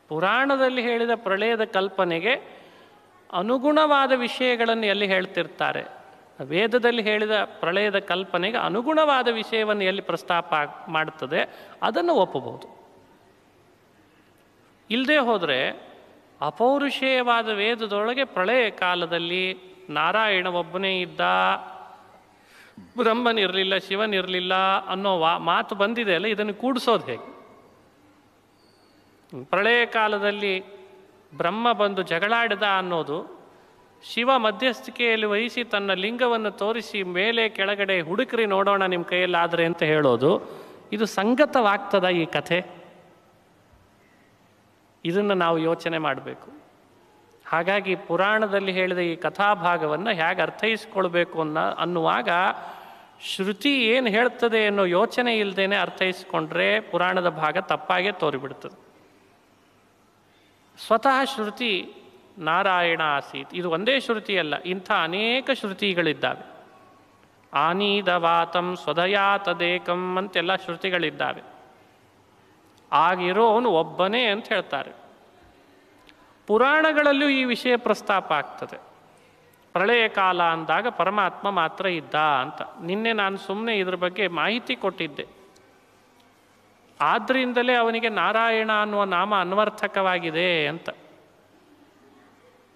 ಪುರಾಣದಲ್ಲಿ ಹೇಳಿದ ಪ್ರಳಯದ ಕಲ್ಪನೆಗೆ ಅನುಗುಣವಾದ ವಿಷಯಗಳನ್ನು ಎಲ್ಲಿ ಹೇಳ್ತಿರ್ತಾರೆ, ವೇದದಲ್ಲಿ ಹೇಳಿದ ಪ್ರಳಯದ ಕಲ್ಪನೆಗೆ ಅನುಗುಣವಾದ ವಿಷಯವನ್ನು ಎಲ್ಲಿ ಪ್ರಸ್ತಾಪ ಮಾಡುತ್ತದೆ ಅದನ್ನು ಒಪ್ಪಬಹುದು. ಇಲ್ಲದೆ ಹೋದರೆ ಅಪೌರುಷೇಯವಾದ ವೇದದೊಳಗೆ ಪ್ರಳಯ ಕಾಲದಲ್ಲಿ ನಾರಾಯಣ ಒಬ್ಬನೇ ಇದ್ದ, ಬ್ರಹ್ಮನಿರಲಿಲ್ಲ, ಶಿವನಿರಲಿಲ್ಲ ಅನ್ನೋ ಮಾತು ಬಂದಿದೆ ಅಲ್ಲ, ಇದನ್ನು ಕೂಡಿಸೋದು ಹೇಗೆ? ಪ್ರಳಯ ಕಾಲದಲ್ಲಿ ಬ್ರಹ್ಮ ಬಂದು ಜಗಳಾಡಿದ ಅನ್ನೋದು, ಶಿವ ಮಧ್ಯಸ್ಥಿಕೆಯಲ್ಲಿ ವಹಿಸಿ ತನ್ನ ಲಿಂಗವನ್ನು ತೋರಿಸಿ ಮೇಲೆ ಕೆಳಗಡೆ ಹುಡುಕ್ರಿ ನೋಡೋಣ ನಿಮ್ಮ ಕೈಯಲ್ಲಾದರೆ ಅಂತ ಹೇಳೋದು, ಇದು ಸಂಗತವಾಗ್ತದ ಈ ಕಥೆ? ಇದನ್ನು ನಾವು ಯೋಚನೆ ಮಾಡಬೇಕು. ಹಾಗಾಗಿ ಪುರಾಣದಲ್ಲಿ ಹೇಳಿದ ಈ ಕಥಾಭಾಗವನ್ನು ಹೇಗೆ ಅರ್ಥೈಸ್ಕೊಳ್ಬೇಕು ಅನ್ನುವಾಗ ಶ್ರುತಿ ಏನು ಹೇಳ್ತದೆ ಅನ್ನೋ ಯೋಚನೆ ಇಲ್ಲದೇನೆ ಅರ್ಥೈಸ್ಕೊಂಡ್ರೆ ಪುರಾಣದ ಭಾಗ ತಪ್ಪಾಗೇ ತೋರಿಬಿಡ್ತದೆ. ಸ್ವತಃ ಶ್ರುತಿ ನಾರಾಯಣ ಆಸೀತ್, ಇದು ಒಂದೇ ಶ್ರುತಿ ಅಲ್ಲ, ಇಂಥ ಅನೇಕ ಶ್ರುತಿಗಳಿದ್ದಾವೆ. ಆನೀದವಾತಂ ಸ್ವದಯಾ ತದೇಕಂ ಅಂತೆಲ್ಲ ಶ್ರುತಿಗಳಿದ್ದಾವೆ. ಆಗಿರೋನು ಒಬ್ಬನೇ ಅಂತ ಹೇಳ್ತಾರೆ. ಪುರಾಣಗಳಲ್ಲೂ ಈ ವಿಷಯ ಪ್ರಸ್ತಾಪ ಆಗ್ತದೆ. ಪ್ರಳಯ ಕಾಲ ಅಂದಾಗ ಪರಮಾತ್ಮ ಮಾತ್ರ ಇದ್ದ ಅಂತ. ನಿನ್ನೆ ನಾನು ಸುಮ್ಮನೆ ಇದ್ರ ಬಗ್ಗೆ ಮಾಹಿತಿ ಕೊಟ್ಟಿದ್ದೆ. ಆದ್ದರಿಂದಲೇ ಅವನಿಗೆ ನಾರಾಯಣ ಅನ್ನುವ ನಾಮ ಅನ್ವರ್ಥಕವಾಗಿದೆ ಅಂತ.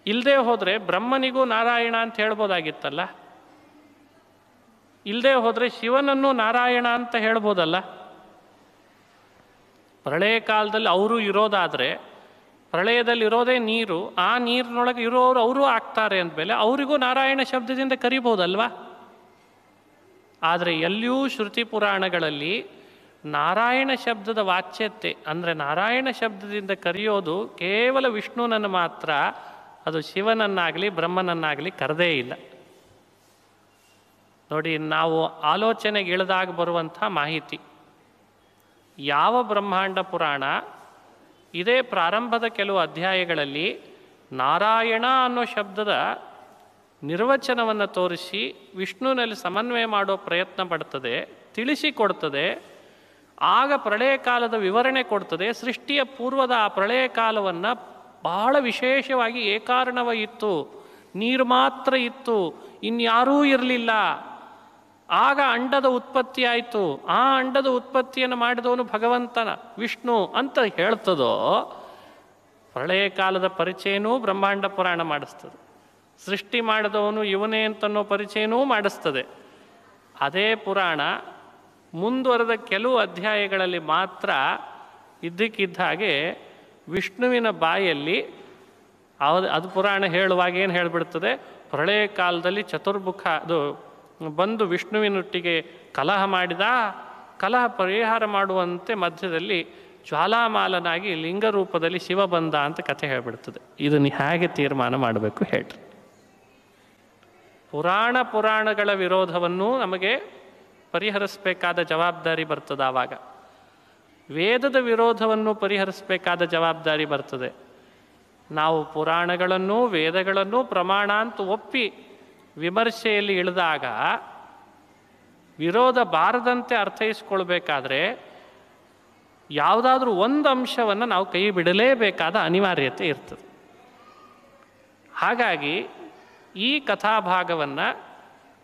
ಇಲ್ಲದೆ ಹೋದರೆ ಬ್ರಹ್ಮನಿಗೂ ನಾರಾಯಣ ಅಂತ ಹೇಳ್ಬೋದಾಗಿತ್ತಲ್ಲ. ಇಲ್ಲದೆ ಹೋದರೆ ಶಿವನನ್ನು ನಾರಾಯಣ ಅಂತ ಹೇಳ್ಬೋದಲ್ಲ. ಪ್ರಳಯ ಕಾಲದಲ್ಲಿ ಅವರು ಇರೋದಾದರೆ, ಪ್ರಳಯದಲ್ಲಿ ಇರೋದೇ ನೀರು, ಆ ನೀರಿನೊಳಗೆ ಇರೋರು ಅವರು ಆಗ್ತಾರೆ ಅಂದಮೇಲೆ ಅವರಿಗೂ ನಾರಾಯಣ ಶಬ್ದದಿಂದ ಕರಿಬೋದಲ್ವಾ? ಆದರೆ ಎಲ್ಲಿಯೂ ಶ್ರುತಿ ಪುರಾಣಗಳಲ್ಲಿ ನಾರಾಯಣ ಶಬ್ದದ ವಾಚ್ಯತೆ ಅಂದರೆ ನಾರಾಯಣ ಶಬ್ದದಿಂದ ಕರೆಯೋದು ಕೇವಲ ವಿಷ್ಣುನನ್ನು ಮಾತ್ರ, ಅದು ಶಿವನನ್ನಾಗಲಿ ಬ್ರಹ್ಮನನ್ನಾಗಲಿ ಕರೆದೇ ಇಲ್ಲ. ನೋಡಿ, ನಾವು ಆಲೋಚನೆಗೆ ಇಳಿದಾಗ ಬರುವಂಥ ಮಾಹಿತಿ, ಯಾವ ಬ್ರಹ್ಮಾಂಡ ಪುರಾಣ ಇದೇ ಪ್ರಾರಂಭದ ಕೆಲವು ಅಧ್ಯಾಯಗಳಲ್ಲಿ ನಾರಾಯಣ ಅನ್ನೋ ಶಬ್ದದ ನಿರ್ವಚನವನ್ನು ತೋರಿಸಿ ವಿಷ್ಣುವಿನಲ್ಲಿ ಸಮನ್ವಯ ಮಾಡೋ ಪ್ರಯತ್ನ ಪಡ್ತದೆ, ತಿಳಿಸಿಕೊಡ್ತದೆ. ಆಗ ಪ್ರಳಯ ಕಾಲದ ವಿವರಣೆ ಕೊಡ್ತದೆ. ಸೃಷ್ಟಿಯ ಪೂರ್ವದ ಆ ಪ್ರಳಯ ಕಾಲವನ್ನು ಬಹಳ ವಿಶೇಷವಾಗಿ ಏಕಾರಣವ ಇತ್ತು, ನೀರು ಮಾತ್ರ ಇತ್ತು, ಇನ್ಯಾರೂ ಇರಲಿಲ್ಲ. ಆಗ ಅಂಡದ ಉತ್ಪತ್ತಿ ಆಯಿತು, ಆ ಅಂಡದ ಉತ್ಪತ್ತಿಯನ್ನು ಮಾಡಿದವನು ಭಗವಂತನ ವಿಷ್ಣು ಅಂತ ಹೇಳ್ತದೋ, ಪ್ರಳಯ ಕಾಲದ ಪರಿಚಯನೂ ಬ್ರಹ್ಮಾಂಡ ಪುರಾಣ ಮಾಡಿಸ್ತದೆ. ಸೃಷ್ಟಿ ಮಾಡಿದವನು ಇವನೇ ಅಂತನ್ನೋ ಪರಿಚಯನೂ ಮಾಡಿಸ್ತದೆ. ಅದೇ ಪುರಾಣ ಮುಂದುವರೆದ ಕೆಲವು ಅಧ್ಯಾಯಗಳಲ್ಲಿ ಮಾತ್ರ ಇದ್ದಕ್ಕಿದ್ದ ಹಾಗೆ ವಿಷ್ಣುವಿನ ಬಾಯಲ್ಲಿ ಅದು ಪುರಾಣ ಹೇಳುವಾಗ ಏನು ಹೇಳಿಬಿಡ್ತದೆ, ಪ್ರಳಯ ಕಾಲದಲ್ಲಿ ಚತುರ್ಮುಖ ಅದು ಬಂದು ವಿಷ್ಣುವಿನೊಟ್ಟಿಗೆ ಕಲಹ ಮಾಡಿದ, ಕಲಹ ಪರಿಹಾರ ಮಾಡುವಂತೆ ಮಧ್ಯದಲ್ಲಿ ಜ್ವಾಲಾಮಾಲನಾಗಿ ಲಿಂಗರೂಪದಲ್ಲಿ ಶಿವ ಬಂದ ಅಂತ ಕಥೆ ಹೇಳಿಬಿಡ್ತದೆ. ಇದನ್ನು ಹೇಗೆ ತೀರ್ಮಾನ ಮಾಡಬೇಕು ಹೇಳ್ರಿ? ಪುರಾಣಗಳ ವಿರೋಧವನ್ನು ನಮಗೆ ಪರಿಹರಿಸಬೇಕಾದ ಜವಾಬ್ದಾರಿ ಬರ್ತದೆ. ಆವಾಗ ವೇದದ ವಿರೋಧವನ್ನು ಪರಿಹರಿಸಬೇಕಾದ ಜವಾಬ್ದಾರಿ ಬರ್ತದೆ. ನಾವು ಪುರಾಣಗಳನ್ನು ವೇದಗಳನ್ನು ಪ್ರಮಾಣ ಅಂತ ಒಪ್ಪಿ ವಿಮರ್ಶೆಯಲ್ಲಿ ಇಳಿದಾಗ ವಿರೋಧ ಬಾರದಂತೆ ಅರ್ಥೈಸ್ಕೊಳ್ಬೇಕಾದ್ರೆ ಯಾವುದಾದ್ರೂ ಒಂದು ಅಂಶವನ್ನು ನಾವು ಕೈ ಬಿಡಲೇಬೇಕಾದ ಅನಿವಾರ್ಯತೆ ಇರ್ತದೆ. ಹಾಗಾಗಿ ಈ ಕಥಾಭಾಗವನ್ನು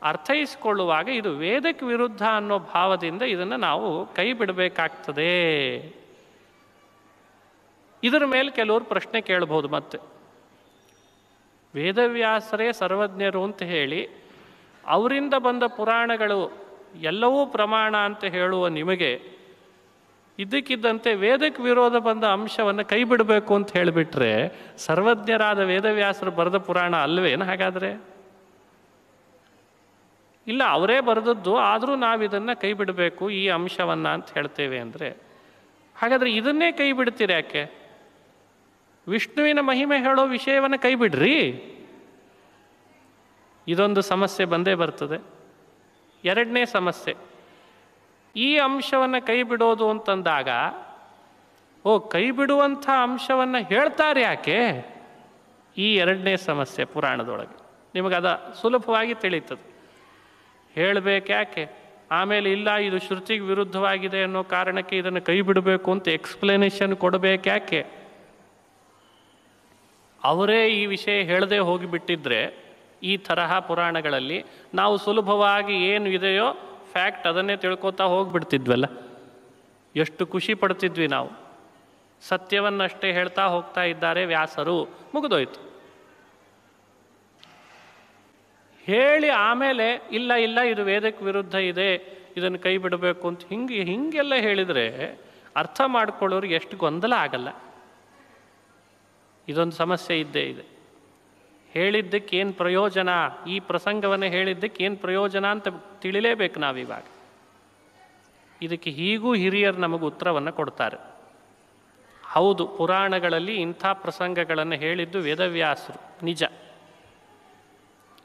ಅರ್ಥೈಸ್ಕೊಳ್ಳುವಾಗ ಇದು ವೇದಕ್ಕೆ ವಿರುದ್ಧ ಅನ್ನೋ ಭಾವದಿಂದ ಇದನ್ನು ನಾವು ಕೈ ಬಿಡಬೇಕಾಗ್ತದೆ. ಇದರ ಮೇಲೆ ಕೆಲವರು ಪ್ರಶ್ನೆ ಕೇಳಬಹುದು. ಮತ್ತೆ ವೇದವ್ಯಾಸರೇ ಸರ್ವಜ್ಞರು ಅಂತ ಹೇಳಿ ಅವರಿಂದ ಬಂದ ಪುರಾಣಗಳು ಎಲ್ಲವೂ ಪ್ರಮಾಣ ಅಂತ ಹೇಳುವ ನಿಮಗೆ ಇದ್ದಕ್ಕಿದ್ದಂತೆ ವೇದಕ್ಕೆ ವಿರೋಧ ಬಂದ ಅಂಶವನ್ನು ಕೈ ಬಿಡಬೇಕು ಅಂತ ಹೇಳಿಬಿಟ್ರೆ ಸರ್ವಜ್ಞರಾದ ವೇದವ್ಯಾಸರು ಬರೆದ ಪುರಾಣ ಅಲ್ವೇನು? ಹಾಗಾದರೆ ಇಲ್ಲ, ಅವರೇ ಬರೆದದ್ದು, ಆದರೂ ನಾವಿದನ್ನು ಕೈ ಬಿಡಬೇಕು ಈ ಅಂಶವನ್ನು ಅಂತ ಹೇಳ್ತೇವೆ ಅಂದರೆ, ಹಾಗಾದರೆ ಇದನ್ನೇ ಕೈ ಬಿಡ್ತೀರಿ ಯಾಕೆ? ವಿಷ್ಣುವಿನ ಮಹಿಮೆ ಹೇಳೋ ವಿಷಯವನ್ನು ಕೈ ಬಿಡ್ರಿ. ಇದೊಂದು ಸಮಸ್ಯೆ ಬಂದೇ ಬರ್ತದೆ. ಎರಡನೇ ಸಮಸ್ಯೆ, ಈ ಅಂಶವನ್ನು ಕೈ ಬಿಡೋದು ಅಂತಂದಾಗ ಕೈ ಬಿಡುವಂಥ ಅಂಶವನ್ನು ಹೇಳ್ತಾರೆ ಯಾಕೆ? ಈ ಎರಡನೇ ಸಮಸ್ಯೆ ಪುರಾಣದೊಳಗೆ ನಿಮಗದ ಸುಲಭವಾಗಿ ತಿಳಿತದೆ. ಹೇಳಬೇಕು ಯಾಕೆ? ಆಮೇಲೆ ಇಲ್ಲ ಇದು ಶ್ರುತಿಗೆ ವಿರುದ್ಧವಾಗಿದೆ ಅನ್ನೋ ಕಾರಣಕ್ಕೆ ಇದನ್ನು ಕೈ ಬಿಡಬೇಕು ಅಂತ ಎಕ್ಸ್ಪ್ಲನೇಷನ್ ಕೊಡಬೇಕು ಯಾಕೆ? ಅವರೇ ಈ ವಿಷಯ ಹೇಳದೆ ಹೋಗಿಬಿಟ್ಟಿದ್ರೆ ಈ ತರಹ ಪುರಾಣಗಳಲ್ಲಿ ನಾವು ಸುಲಭವಾಗಿ ಏನು ಇದೆಯೋ ಫ್ಯಾಕ್ಟ್ ಅದನ್ನೇ ತಿಳ್ಕೊತಾ ಹೋಗ್ಬಿಡ್ತಿದ್ವಲ್ಲ, ಎಷ್ಟು ಖುಷಿ ಪಡ್ತಿದ್ವಿ ನಾವು. ಸತ್ಯವನ್ನಷ್ಟೇ ಹೇಳ್ತಾ ಹೋಗ್ತಾ ಇದ್ದಾರೆ ವ್ಯಾಸರು, ಮುಗಿದೋಯ್ತು. ಹೇಳಿ ಆಮೇಲೆ ಇಲ್ಲ ಇಲ್ಲ ಇದು ವೇದಕ್ಕೆ ವಿರುದ್ಧ ಇದೆ, ಇದನ್ನು ಕೈ ಬಿಡಬೇಕು ಅಂತ ಹಿಂಗೆಲ್ಲ ಹೇಳಿದರೆ ಅರ್ಥ ಮಾಡ್ಕೊಳ್ಳೋರಿಗೆ ಎಷ್ಟು ಗೊಂದಲ ಆಗಲ್ಲ. ಇದೊಂದು ಸಮಸ್ಯೆ ಇದ್ದೇ ಇದೆ. ಹೇಳಿದ್ದಕ್ಕೆ ಏನು ಪ್ರಯೋಜನ, ಈ ಪ್ರಸಂಗವನ್ನು ಹೇಳಿದ್ದಕ್ಕೆ ಏನು ಪ್ರಯೋಜನ ಅಂತ ತಿಳಿಲೇಬೇಕು ನಾವಿವಾಗ. ಇದಕ್ಕೆ ಹೀಗೂ ಹಿರಿಯರು ನಮಗೆ ಉತ್ತರವನ್ನು ಕೊಡ್ತಾರೆ. ಹೌದು, ಪುರಾಣಗಳಲ್ಲಿ ಇಂಥ ಪ್ರಸಂಗಗಳನ್ನು ಹೇಳಿದ್ದು ವೇದವ್ಯಾಸರು, ನಿಜ.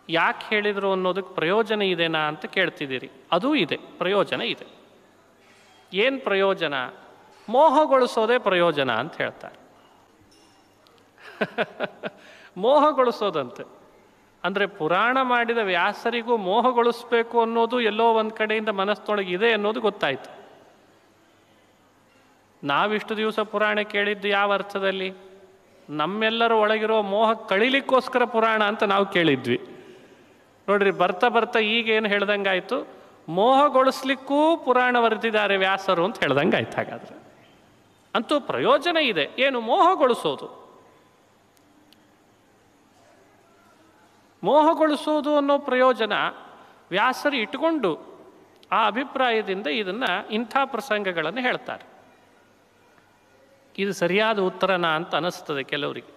ಯಾಕೆ ಹೇಳಿದರು ಅನ್ನೋದಕ್ಕೆ ಪ್ರಯೋಜನ ಇದೆನಾ ಅಂತ ಕೇಳ್ತಿದ್ದೀರಿ. ಅದೂ ಇದೆ, ಪ್ರಯೋಜನ ಇದೆ. ಏನು ಪ್ರಯೋಜನ? ಮೋಹಗೊಳಿಸೋದೇ ಪ್ರಯೋಜನ ಅಂತ ಹೇಳ್ತಾರೆ. ಮೋಹಗೊಳಿಸೋದಂತೆ ಅಂದರೆ ಪುರಾಣ ಮಾಡಿದ ವ್ಯಾಸರಿಗೂ ಮೋಹಗೊಳಿಸ್ಬೇಕು ಅನ್ನೋದು ಎಲ್ಲೋ ಒಂದು ಕಡೆಯಿಂದ ಮನಸ್ಸೊಳಗೆ ಇದೆ ಅನ್ನೋದು ಗೊತ್ತಾಯಿತು. ನಾವಿಷ್ಟು ದಿವಸ ಪುರಾಣ ಕೇಳಿದ್ದು ಯಾವ ಅರ್ಥದಲ್ಲಿ? ನಮ್ಮೆಲ್ಲರ ಒಳಗಿರೋ ಮೋಹ ಕಳಿಲಿಕ್ಕೋಸ್ಕರ ಪುರಾಣ ಅಂತ ನಾವು ಕೇಳಿದ್ವಿ. ನೋಡ್ರಿ, ಬರ್ತಾ ಬರ್ತಾ ಈಗೇನು ಹೇಳ್ದಂಗಾಯ್ತು, ಮೋಹಗೊಳಿಸ್ಲಿಕ್ಕೂ ಪುರಾಣ ಬರೆದಿದ್ದಾರೆ ವ್ಯಾಸರು ಅಂತ ಹೇಳ್ದಂಗಾಯ್ತು. ಹಾಗಾದರೆ ಅಂತೂ ಪ್ರಯೋಜನ ಇದೆ. ಏನು? ಮೋಹಗೊಳಿಸೋದು. ಮೋಹಗೊಳಿಸೋದು ಅನ್ನೋ ಪ್ರಯೋಜನ ವ್ಯಾಸರು ಇಟ್ಟುಕೊಂಡು ಆ ಅಭಿಪ್ರಾಯದಿಂದ ಇದನ್ನು ಇಂಥ ಪ್ರಸಂಗಗಳನ್ನು ಹೇಳ್ತಾರೆ. ಇದು ಸರಿಯಾದ ಉತ್ತರನ ಅಂತ ಅನ್ನಿಸ್ತದೆ ಕೆಲವರಿಗೆ.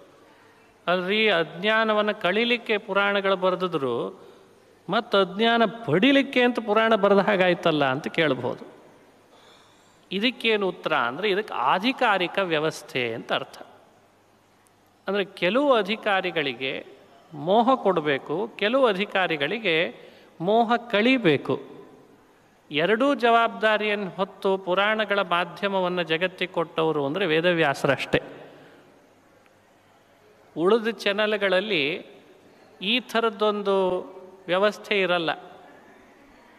ಅಲ್ರಿ, ಅಜ್ಞಾನವನ್ನು ಕಳೀಲಿಕ್ಕೆ ಪುರಾಣಗಳು ಬರೆದಿದ್ರು ಮತ್ತು ಅಜ್ಞಾನ ಪಡಿಲಿಕ್ಕೆ ಅಂತ ಪುರಾಣ ಬರೆದ ಹಾಗಾಯ್ತಲ್ಲ ಅಂತ ಕೇಳ್ಬೋದು. ಇದಕ್ಕೇನು ಉತ್ತರ ಅಂದರೆ, ಇದಕ್ಕೆ ಆಧಿಕಾರಿಕ ವ್ಯವಸ್ಥೆ ಅಂತ ಅರ್ಥ. ಅಂದರೆ ಕೆಲವು ಅಧಿಕಾರಿಗಳಿಗೆ ಮೋಹ ಕೊಡಬೇಕು, ಕೆಲವು ಅಧಿಕಾರಿಗಳಿಗೆ ಮೋಹ ಕಳಿಬೇಕು. ಎರಡೂ ಜವಾಬ್ದಾರಿಯನ್ನು ಹೊತ್ತು ಪುರಾಣಗಳ ಮಾಧ್ಯಮವನ್ನು ಜಗತ್ತಿಗೆ ಕೊಟ್ಟವರು ಅಂದರೆ ವೇದವ್ಯಾಸರಷ್ಟೇ. ಉಳಿದ ಚಾನಲ್ಗಳಲ್ಲಿ ಈ ಥರದ್ದೊಂದು ವ್ಯವಸ್ಥೆ ಇರಲ್ಲ,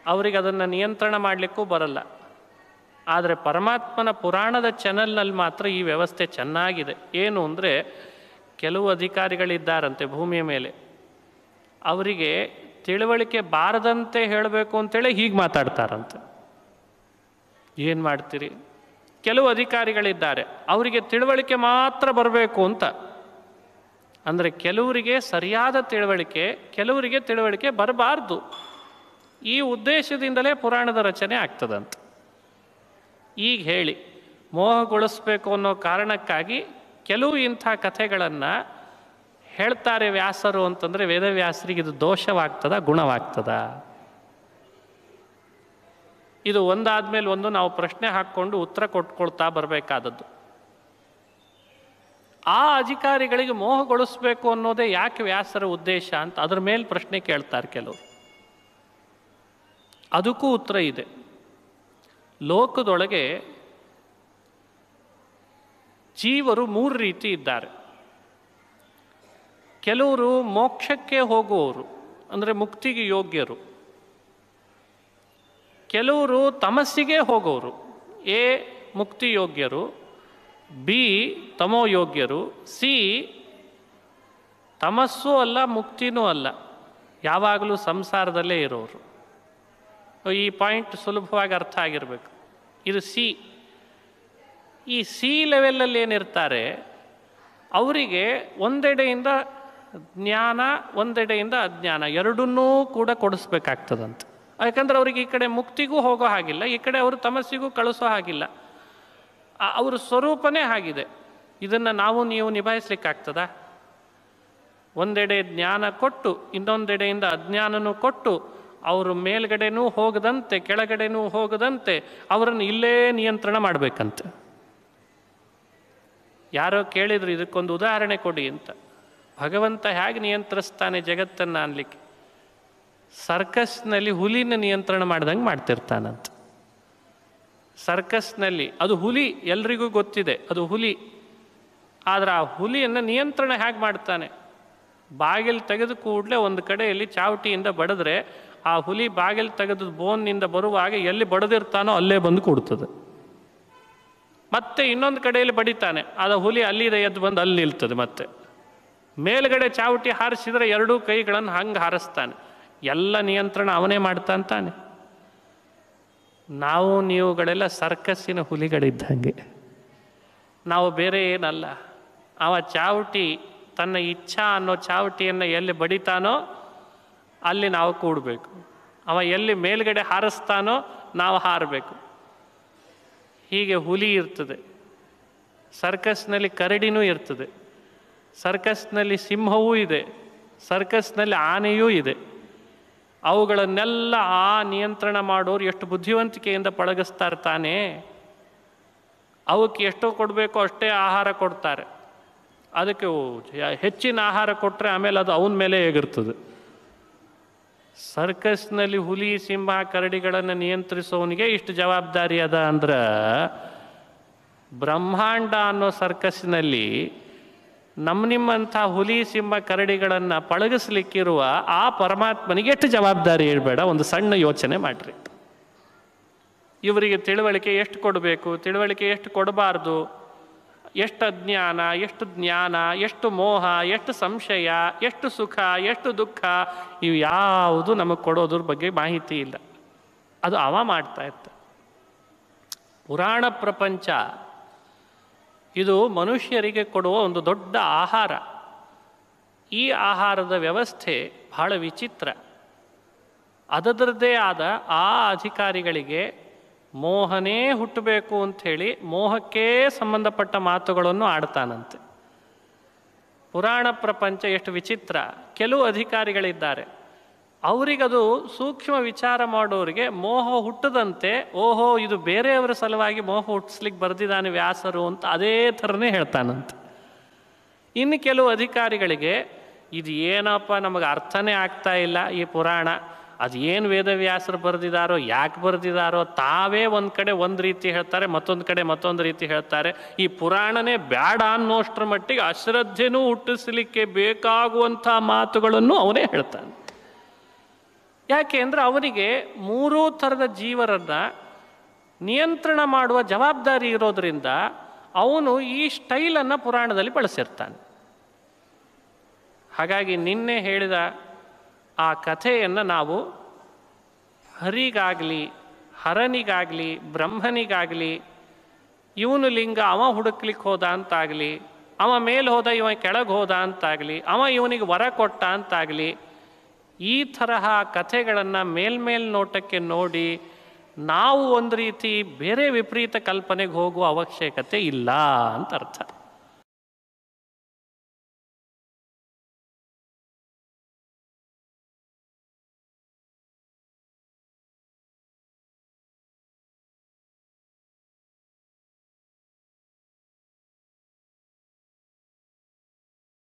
ಅವರಿಗೆ ಅದನ್ನು ನಿಯಂತ್ರಣ ಮಾಡಲಿಕ್ಕೂ ಬರಲ್ಲ. ಆದರೆ ಪರಮಾತ್ಮನ ಪುರಾಣದ ಚಾನಲ್ನಲ್ಲಿ ಮಾತ್ರ ಈ ವ್ಯವಸ್ಥೆ ಚೆನ್ನಾಗಿದೆ. ಏನು ಅಂದರೆ, ಕೆಲವು ಅಧಿಕಾರಿಗಳಿದ್ದಾರಂತೆ ಭೂಮಿಯ ಮೇಲೆ, ಅವರಿಗೆ ತಿಳುವಳಿಕೆ ಬಾರದಂತೆ ಹೇಳಬೇಕು ಅಂತೇಳಿ ಹೀಗೆ ಮಾತಾಡ್ತಾರಂತೆ. ಏನು ಮಾಡ್ತೀರಿ? ಕೆಲವು ಅಧಿಕಾರಿಗಳಿದ್ದಾರೆ, ಅವರಿಗೆ ತಿಳುವಳಿಕೆ ಮಾತ್ರ ಬರಬೇಕು ಅಂತ. ಅಂದರೆ ಕೆಲವರಿಗೆ ಸರಿಯಾದ ತಿಳುವಳಿಕೆ, ಕೆಲವರಿಗೆ ತಿಳುವಳಿಕೆ ಬರಬಾರ್ದು. ಈ ಉದ್ದೇಶದಿಂದಲೇ ಪುರಾಣದ ರಚನೆ ಆಗ್ತದಂತ. ಈಗ ಹೇಳಿ, ಮೋಹಗೊಳಿಸ್ಬೇಕು ಅನ್ನೋ ಕಾರಣಕ್ಕಾಗಿ ಕೆಲವು ಇಂಥ ಕಥೆಗಳನ್ನು ಹೇಳ್ತಾರೆ ವ್ಯಾಸರು ಅಂತಂದರೆ ವೇದವ್ಯಾಸರಿಗೆ ಇದು ದೋಷವಾಗ್ತದ, ಗುಣವಾಗ್ತದ? ಇದು ಒಂದಾದ್ಮೇಲೆ ಒಂದು ನಾವು ಪ್ರಶ್ನೆ ಹಾಕ್ಕೊಂಡು ಉತ್ತರ ಕೊಟ್ಕೊಳ್ತಾ ಬರಬೇಕಾದದ್ದು. ಆ ಅಧಿಕಾರಿಗಳಿಗೆ ಮೋಹಗೊಳಿಸ್ಬೇಕು ಅನ್ನೋದೇ ಯಾಕೆ ವ್ಯಾಸರ ಉದ್ದೇಶ ಅಂತ ಅದರ ಮೇಲೆ ಪ್ರಶ್ನೆ ಕೇಳ್ತಾರೆ ಕೆಲವರು. ಅದಕ್ಕೂ ಉತ್ತರ ಇದೆ. ಲೋಕದೊಳಗೆ ಜೀವರು ಮೂರು ರೀತಿ ಇದ್ದಾರೆ. ಕೆಲವರು ಮೋಕ್ಷಕ್ಕೆ ಹೋಗುವವರು, ಅಂದರೆ ಮುಕ್ತಿಗೆ ಯೋಗ್ಯರು. ಕೆಲವರು ತಮಸ್ಸಿಗೆ ಹೋಗೋರು, ಎ ಮುಕ್ತಿ ಯೋಗ್ಯರು, ಬಿ ತಮೋ ಯೋಗ್ಯರು, ಸಿ ತಮಸ್ಸೂ ಅಲ್ಲ ಮುಕ್ತಿನೂ ಅಲ್ಲ, ಯಾವಾಗಲೂ ಸಂಸಾರದಲ್ಲೇ ಇರೋರು. ಈ ಪಾಯಿಂಟ್ ಸುಲಭವಾಗಿ ಅರ್ಥ ಆಗಿರಬೇಕು. ಇದು ಸಿ. ಈ ಸಿ ಲೆವೆಲಲ್ಲಿ ಏನಿರ್ತಾರೆ ಅವರಿಗೆ ಒಂದೆಡೆಯಿಂದ ಜ್ಞಾನ, ಒಂದೆಡೆಯಿಂದ ಅಜ್ಞಾನ, ಎರಡನ್ನೂ ಕೂಡ ಕೊಡಿಸ್ಬೇಕಾಗ್ತದಂತೆ. ಯಾಕಂದ್ರೆ ಅವ್ರಿಗೆ ಈ ಕಡೆ ಮುಕ್ತಿಗೂ ಹೋಗೋ ಹಾಗಿಲ್ಲ, ಈ ಕಡೆ ಅವರು ತಮಸ್ಸಿಗೂ ಕಳಿಸೋ ಹಾಗಿಲ್ಲ. ಅವ್ರ ಸ್ವರೂಪನೇ ಆಗಿದೆ. ಇದನ್ನು ನಾವು ನೀವು ನಿಭಾಯಿಸ್ಲಿಕ್ಕಾಗ್ತದ? ಒಂದೆಡೆ ಜ್ಞಾನ ಕೊಟ್ಟು ಇನ್ನೊಂದೆಡೆಯಿಂದ ಅಜ್ಞಾನನೂ ಕೊಟ್ಟು ಅವರು ಮೇಲ್ಗಡೆನೂ ಹೋಗದಂತೆ ಕೆಳಗಡೆನೂ ಹೋಗದಂತೆ ಅವರನ್ನು ಇಲ್ಲೇ ನಿಯಂತ್ರಣ ಮಾಡಬೇಕಂತೆ. ಯಾರೋ ಕೇಳಿದ್ರು ಇದಕ್ಕೊಂದು ಉದಾಹರಣೆ ಕೊಡಿ ಅಂತ. ಭಗವಂತ ಹೇಗೆ ನಿಯಂತ್ರಿಸ್ತಾನೆ ಜಗತ್ತನ್ನು ಅನ್ಲಿಕ್ಕೆ, ಸರ್ಕಸ್ನಲ್ಲಿ ಹುಲಿನ ನಿಯಂತ್ರಣ ಮಾಡ್ದಂಗೆ ಮಾಡ್ತಿರ್ತಾನಂತ. ಸರ್ಕಸ್ನಲ್ಲಿ ಅದು ಹುಲಿ, ಎಲ್ರಿಗೂ ಗೊತ್ತಿದೆ ಅದು ಹುಲಿ. ಆದರೆ ಆ ಹುಲಿಯನ್ನು ನಿಯಂತ್ರಣ ಹೇಗೆ ಮಾಡ್ತಾನೆ? ಬಾಗಿಲು ತೆಗೆದು ಕೂಡಲೇ ಒಂದು ಕಡೆಯಲ್ಲಿ ಚಾವಟಿಯಿಂದ ಬಡಿದ್ರೆ ಆ ಹುಲಿ ಬಾಗಿಲು ತೆಗೆದು ಬೋನ್ನಿಂದ ಬರುವಾಗ ಎಲ್ಲಿ ಬಡಿದಿರ್ತಾನೋ ಅಲ್ಲೇ ಬಂದು ಕೂಡ್ತದೆ. ಮತ್ತೆ ಇನ್ನೊಂದು ಕಡೆಯಲ್ಲಿ ಬಡಿತಾನೆ, ಅದು ಹುಲಿ ಅಲ್ಲಿದೆ ಎದ್ದು ಬಂದು ಅಲ್ಲಿ ನಿಲ್ತದೆ. ಮತ್ತೆ ಮೇಲ್ಗಡೆ ಚಾವಟಿ ಹಾರಿಸಿದರೆ ಎರಡೂ ಕೈಗಳನ್ನು ಹಂಗೆ ಹಾರಿಸ್ತಾನೆ. ಎಲ್ಲ ನಿಯಂತ್ರಣ ಅವನೇ ಮಾಡ್ತಾನೆ. ನಾವು ನೀವುಗಳೆಲ್ಲ ಸರ್ಕಸ್ಸಿನ ಹುಲಿಗಳಿದ್ದಂಗೆ. ನಾವು ಬೇರೆ ಏನಲ್ಲ. ಅವ ಚಾವಟಿ ತನ್ನ ಇಚ್ಛಾ ಅನ್ನೋ ಚಾವಟಿಯನ್ನು ಎಲ್ಲಿ ಬಡಿತಾನೋ ಅಲ್ಲಿ ನಾವು ಕೂಡಬೇಕು. ಅವ ಎಲ್ಲಿ ಮೇಲ್ಗಡೆ ಹಾರಿಸ್ತಾನೋ ನಾವು ಹಾರಬೇಕು. ಹೀಗೆ ಹುಲಿ ಇರ್ತದೆ, ಸರ್ಕಸ್ನಲ್ಲಿ ಕರಡಿನೂ ಇರ್ತದೆ, ಸರ್ಕಸ್ನಲ್ಲಿ ಸಿಂಹವೂ ಇದೆ, ಸರ್ಕಸ್ನಲ್ಲಿ ಆನೆಯೂ ಇದೆ. ಅವುಗಳನ್ನೆಲ್ಲ ಆ ನಿಯಂತ್ರಣ ಮಾಡೋರು ಎಷ್ಟು ಬುದ್ಧಿವಂತಿಕೆಯಿಂದ ಪಳಗಿಸ್ತಾ ಇರ್ತಾನೆ. ಅವಕ್ಕೆ ಎಷ್ಟೋ ಕೊಡಬೇಕೋ ಅಷ್ಟೇ ಆಹಾರ ಕೊಡ್ತಾರೆ. ಅದಕ್ಕೆ ಹೆಚ್ಚಿನ ಆಹಾರ ಕೊಟ್ಟರೆ ಆಮೇಲೆ ಅದು ಅವನ ಮೇಲೆ ಹೇಗಿರ್ತದೆ. ಸರ್ಕಸ್ನಲ್ಲಿ ಹುಲಿ ಸಿಂಹ ಕರಡಿಗಳನ್ನು ನಿಯಂತ್ರಿಸೋನಿಗೆ ಇಷ್ಟು ಜವಾಬ್ದಾರಿ ಅದ ಅಂದ್ರೆ ಬ್ರಹ್ಮಾಂಡ ಅನ್ನೋ ಸರ್ಕಸ್ನಲ್ಲಿ ನಿಮ್ಮಂಥ ಹುಲಿ ಸಿಂಹ ಕರಡಿಗಳನ್ನು ಪಳಗಿಸ್ಲಿಕ್ಕಿರುವ ಆ ಪರಮಾತ್ಮನಿಗೆ ಎಷ್ಟು ಜವಾಬ್ದಾರಿ ಇರಬೇಡ. ಒಂದು ಸಣ್ಣ ಯೋಚನೆ ಮಾಡಿರಿ. ಇವರಿಗೆ ತಿಳುವಳಿಕೆ ಎಷ್ಟು ಕೊಡಬೇಕು, ತಿಳುವಳಿಕೆ ಎಷ್ಟು ಕೊಡಬಾರ್ದು, ಎಷ್ಟು ಅಜ್ಞಾನ, ಎಷ್ಟು ಜ್ಞಾನ, ಎಷ್ಟು ಮೋಹ, ಎಷ್ಟು ಸಂಶಯ, ಎಷ್ಟು ಸುಖ, ಎಷ್ಟು ದುಃಖ, ಇವು ಯಾವುದು ನಮಗೆ ಕೊಡೋದ್ರ ಬಗ್ಗೆ ಮಾಹಿತಿ ಇಲ್ಲ. ಅದು ಅವ ಮಾಡ್ತಾ ಇರ್ತ. ಪುರಾಣ ಪ್ರಪಂಚ ಇದು ಮನುಷ್ಯರಿಗೆ ಕೊಡುವ ಒಂದು ದೊಡ್ಡ ಆಹಾರ. ಈ ಆಹಾರದ ವ್ಯವಸ್ಥೆ ಬಹಳ ವಿಚಿತ್ರ. ಅದರದ್ದೇ ಆದ ಆ ಅಧಿಕಾರಿಗಳಿಗೆ ಮೋಹನೇ ಹುಟ್ಟಬೇಕು ಅಂಥೇಳಿ ಮೋಹಕ್ಕೇ ಸಂಬಂಧಪಟ್ಟ ಮಾತುಗಳನ್ನು ಆಡ್ತಾನಂತೆ. ಪುರಾಣ ಪ್ರಪಂಚ ಎಷ್ಟು ವಿಚಿತ್ರ. ಕೆಲವು ಅಧಿಕಾರಿಗಳಿದ್ದಾರೆ, ಅವರಿಗದು ಸೂಕ್ಷ್ಮ ವಿಚಾರ ಮಾಡೋರಿಗೆ ಮೋಹ ಹುಟ್ಟದಂತೆ, ಓಹೋ ಇದು ಬೇರೆಯವರ ಸಲುವಾಗಿ ಮೋಹ ಹುಟ್ಟಿಸ್ಲಿಕ್ಕೆ ಬರೆದಿದ್ದಾನೆ ವ್ಯಾಸರು ಅಂತ ಅದೇ ಥರನೇ ಹೇಳ್ತಾನಂತೆ. ಇನ್ನು ಕೆಲವು ಅಧಿಕಾರಿಗಳಿಗೆ ಇದು ಏನಪ್ಪ ನಮಗೆ ಅರ್ಥನೇ ಆಗ್ತಾ ಇಲ್ಲ ಈ ಪುರಾಣ, ಅದು ಏನು ವೇದವ್ಯಾಸರು ಬರೆದಿದ್ದಾರೋ, ಯಾಕೆ ಬರೆದಿದ್ದಾರೋ, ತಾವೇ ಒಂದು ಕಡೆ ಒಂದು ರೀತಿ ಹೇಳ್ತಾರೆ, ಮತ್ತೊಂದು ಕಡೆ ಮತ್ತೊಂದು ರೀತಿ ಹೇಳ್ತಾರೆ. ಈ ಪುರಾಣನೇ ಬೇಡ ಅನ್ನೋಷ್ಟರ ಮಟ್ಟಿಗೆ ಅಶ್ರದ್ಧೆನೂ ಹುಟ್ಟಿಸಲಿಕ್ಕೆ ಬೇಕಾಗುವಂಥ ಮಾತುಗಳನ್ನು ಅವನೇ ಹೇಳ್ತಾನೆ. ಯಾಕೆ ಅಂದರೆ ಅವನಿಗೆ ಮೂರೂ ಥರದ ಜೀವರನ್ನು ನಿಯಂತ್ರಣ ಮಾಡುವ ಜವಾಬ್ದಾರಿ ಇರೋದರಿಂದ ಅವನು ಈ ಸ್ಟೈಲನ್ನು ಪುರಾಣದಲ್ಲಿ ಬಳಸಿರ್ತಾನೆ. ಹಾಗಾಗಿ ನಿನ್ನೆ ಹೇಳಿದ ಆ ಕಥೆಯನ್ನು ನಾವು ಹರಿಗಾಗಲಿ, ಹರನಿಗಾಗಲಿ, ಬ್ರಹ್ಮನಿಗಾಗಲಿ, ಇವನು ಲಿಂಗ ಅವ ಹುಡುಕ್ಲಿಕ್ಕೆ ಹೋದ ಅಂತಾಗಲಿ, ಅವ ಮೇಲೆ ಹೋದ ಇವ ಕೆಳಗೆ ಹೋದ ಅಂತಾಗಲಿ, ಅವ ಇವನಿಗೆ ವರ ಕೊಟ್ಟ ಅಂತಾಗಲಿ, ಈ ತರಹ ಕಥೆಗಳನ್ನು ಮೇಲ್ಮೇಲ್ನೋಟಕ್ಕೆ ನೋಡಿ ನಾವು ಒಂದು ರೀತಿ ಬೇರೆ ವಿಪರೀತ ಕಲ್ಪನೆಗೆ ಹೋಗುವ ಅವಶ್ಯಕತೆ ಇಲ್ಲ ಅಂತ ಅರ್ಥ.